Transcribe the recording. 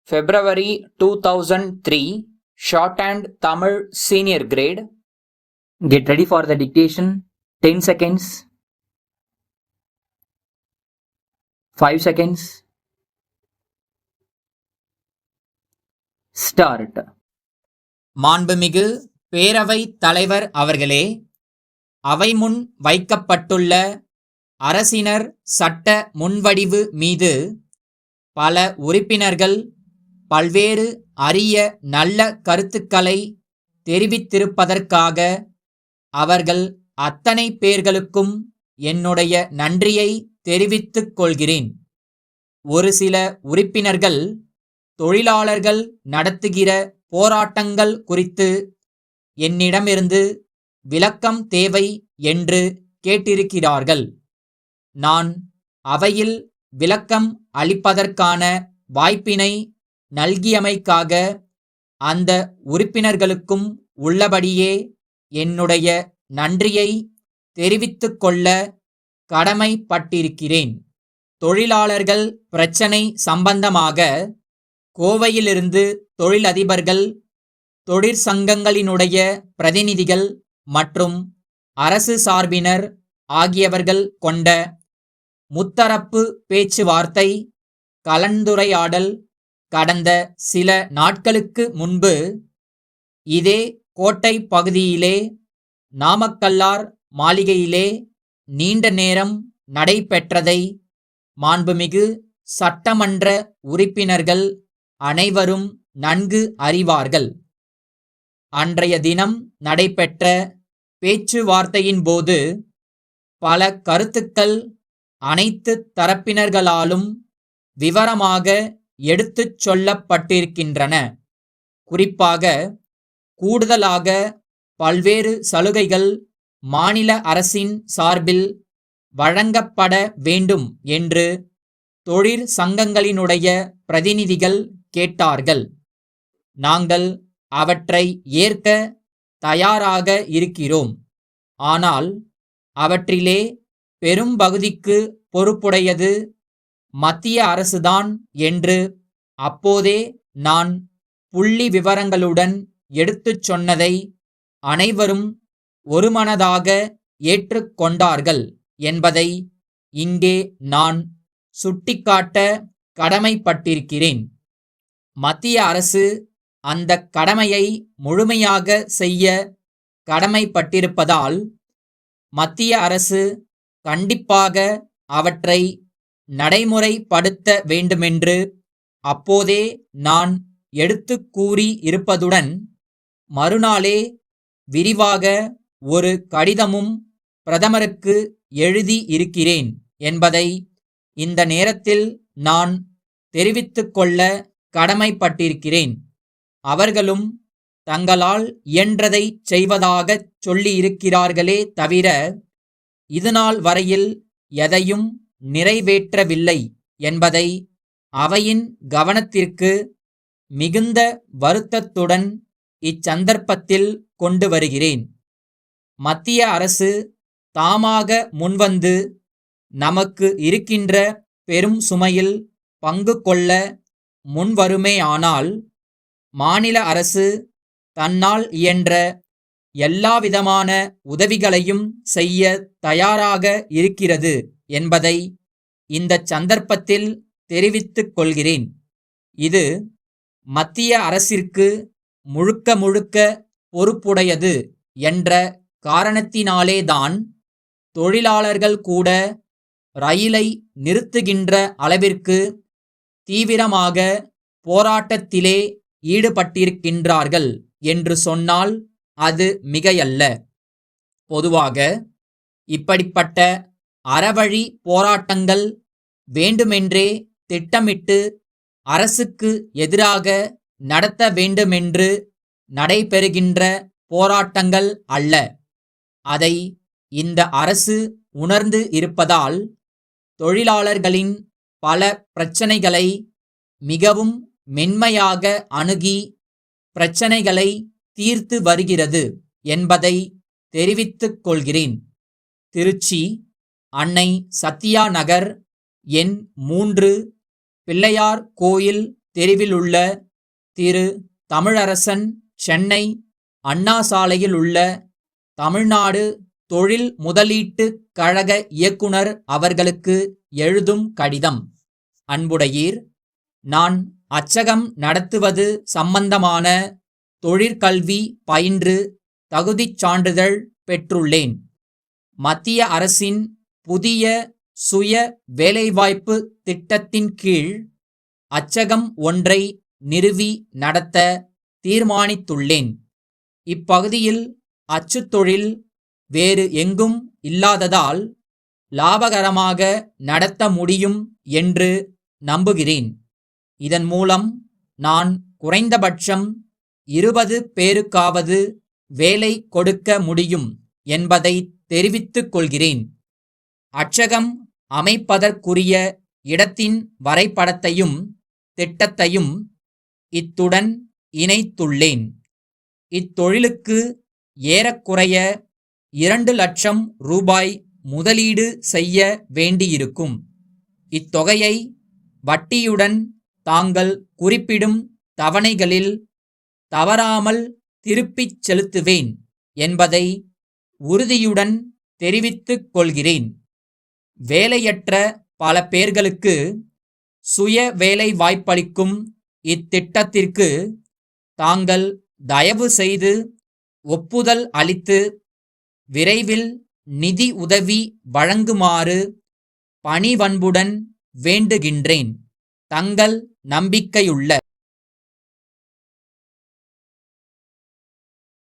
February 2003, Shorthand Tamil Senior Grade. Get ready for the dictation. 10 seconds. 5 seconds. Start. மாண்புமிகு பேரவைத் தலைவர் அவர்களே, அவை முன் வைக்கப்பட்டுள்ள அரசினர் சட்ட முன்வடிவு மீது பல உறுப்பினர்கள் பல்வேறு அரிய நல்ல கருத்துக்களை தெரிவித்திருப்பதற்காக அவர்கள் அத்தனை பேர்களுக்கும் என்னுடைய நன்றியை தெரிவித்துக் கொள்கிறேன். ஒரு சில உறுப்பினர்கள் தொழிலாளர்கள் நடத்துகிற போராட்டங்கள் குறித்து என்னிடமிருந்து விளக்கம் தேவை என்று கேட்டிருக்கிறார்கள். நான் அவையில் விளக்கம் அளிப்பதற்கான வாய்ப்பினை நல்கியமைக்காக அந்த உறுப்பினர்களுக்கும் உள்ளபடியே என்னுடைய நன்றியை தெரிவித்துக் கொள்ள கடமைப்பட்டிருக்கிறேன். தொழிலாளர்கள் பிரச்சினை சம்பந்தமாக கோவையிலிருந்து தொழிலதிபர்கள், தொழிற்சங்கங்களினுடைய பிரதிநிதிகள் மற்றும் அரசு சார்பினர் ஆகியவர்கள் கொண்ட முத்தரப்பு பேச்சுவார்த்தை கலந்துரையாடல் கடந்த சில நாட்களுக்கு முன்பு இதே கோட்டை பகுதியிலே நாமக்கல்லார் மாளிகையிலே நீண்ட நேரம் நடைபெற்றதை மாண்புமிகு சட்டமன்ற உறுப்பினர்கள் அனைவரும் நன்கு அறிவார்கள். அன்றைய தினம் நடைபெற்ற பேச்சுவார்த்தையின் போது பல கருத்துக்கள் அனைத்து தரப்பினர்களாலும் விவரமாக எடுத்துச் சொல்லப்பட்டிருக்கின்றன. குறிப்பாக கூடுதலாக பல்வேறு சலுகைகள் மாநில அரசின் சார்பில் வழங்கப்பட வேண்டும் என்று தொழிற்சங்கங்களினுடைய பிரதிநிதிகள் கேட்டார்கள். நாங்கள் அவற்றை ஏற்க தயாராக இருக்கிறோம். ஆனால் அவற்றிலே பெரும்பகுதிக்கு பொறுப்புடையது மத்திய அரசுதான் என்று அப்போதே நான் புள்ளி விவரங்களுடன் எடுத்துச் சொன்னதை அனைவரும் ஒருமனதாக ஏற்றுக்கொண்டார்கள் என்பதை இங்கே நான் சுட்டிக்காட்ட கடமைப்பட்டிருக்கிறேன். மத்திய அரசு அந்த கடமையை முழுமையாக செய்ய கடமைப்பட்டிருப்பதால் மத்திய அரசு கண்டிப்பாக அவற்றை நடைமுறைப்படுத்த வேண்டுமென்று அப்போதே நான் எடுத்துக் கூறி இருப்பதுடன் மறுநாளே விரிவாக ஒரு கடிதமும் பிரதமருக்கு எழுதி இருக்கிறேன் என்பதை இந்த நேரத்தில் நான் தெரிவித்துக் கொள்ள கடமைப்பட்டிருக்கிறேன். அவர்களும் தங்களால் இயன்றதை செய்வதாகச் சொல்லியிருக்கிறார்களே தவிர இதுநாள் வரையில் எதையும் நிறைவேற்றவில்லை என்பதை அவையின் கவனத்திற்கு மிகுந்த வருத்தத்துடன் இச்சந்தர்ப்பத்தில் கொண்டு வருகிறேன். மத்திய அரசு தாமாக முன்வந்து நமக்கு இருக்கின்ற பெரும் சுமையில் பங்கு கொள்ள முன்வருமேயானால் மாநில அரசு தன்னால் இயன்ற எல்லாவிதமான உதவிகளையும் செய்ய தயாராக இருக்கிறது என்பதை இந்த சந்தர்ப்பத்தில் தெரிவித்துக் கொள்கிறேன். இது மத்திய அரசிற்கு முழுக்க முழுக்க பொறுப்புடையது என்ற காரணத்தினாலேதான் தொழிலாளர்கள் கூட ரயிலை நிறுத்துகின்ற அளவிற்கு தீவிரமாக போராட்டத்திலே ஈடுபட்டிருக்கின்றார்கள் என்று சொன்னால் அது மிகையல்ல. பொதுவாக இப்படிப்பட்ட அறவழி போராட்டங்கள் வேண்டுமென்றே திட்டமிட்டு அரசுக்கு எதிராக நடத்த வேண்டுமென்று நடைபெறுகின்ற போராட்டங்கள் அல்ல. அதை இந்த அரசு உணர்ந்து இருப்பதால் தொழிலாளர்களின் பல பிரச்சனைகளை மிகவும் மென்மையாக அணுகி பிரச்சனைகளை தீர்த்து வருகிறது என்பதை தெரிவித்துக் கொள்கிறேன். திருச்சி, அன்னை சத்யா நகர், எண் 3, பிள்ளையார் கோயில் தெருவில் உள்ள திரு தமிழரசன், சென்னை அண்ணா சாலையில் உள்ள தமிழ்நாடு தொழில் முதலீட்டுக் கழக இயக்குனர் அவர்களுக்கு எழுதும் கடிதம். அன்புடையீர், நான் அச்சகம் நடத்துவது சம்பந்தமான தொழிற்கல்வி பயின்று தகுதிச் சான்றிதழ் பெற்றுள்ளேன். மத்திய அரசின் புதிய சுய வேலைவாய்ப்பு திட்டத்தின் கீழ் அச்சகம் ஒன்றை நிறுவி நடத்த தீர்மானித்துள்ளேன். இப்பகுதியில் அச்சுத் தொழில் வேறு எங்கும் இல்லாததால் லாபகரமாக நடத்த முடியும் என்று நம்புகிறேன். இதன் மூலம் நான் குறைந்தபட்சம் 20 பேருக்காவது வேலை கொடுக்க முடியும் என்பதை தெரிவித்துக் கொள்கிறேன். அச்சகம் அமைப்பதற்குரிய இடத்தின் வரைபடத்தையும் திட்டத்தையும் இத்துடன் இணைத்துள்ளேன். இத்தொழிலுக்கு ஏறக்குறைய 2 லட்சம் ரூபாய் முதலீடு செய்ய வேண்டியிருக்கும். இத்தொகையை வட்டியுடன் தாங்கள் குறிப்பிடும் தவணைகளில் தவறாமல் திருப்பிச் செலுத்துவேன் என்பதை உறுதியுடன் தெரிவித்துக் கொள்கிறேன். வேலையற்ற பல பேர்களுக்கு சுய வேலை வாய்ப்பளிக்கும் இத்திட்டத்திற்கு தாங்கள் தயவு செய்து ஒப்புதல் அளித்து விரைவில் நிதி உதவி வழங்குமாறு பணிவன்புடன் வேண்டுகின்றேன். தங்கள் நம்பிக்கையுள்ள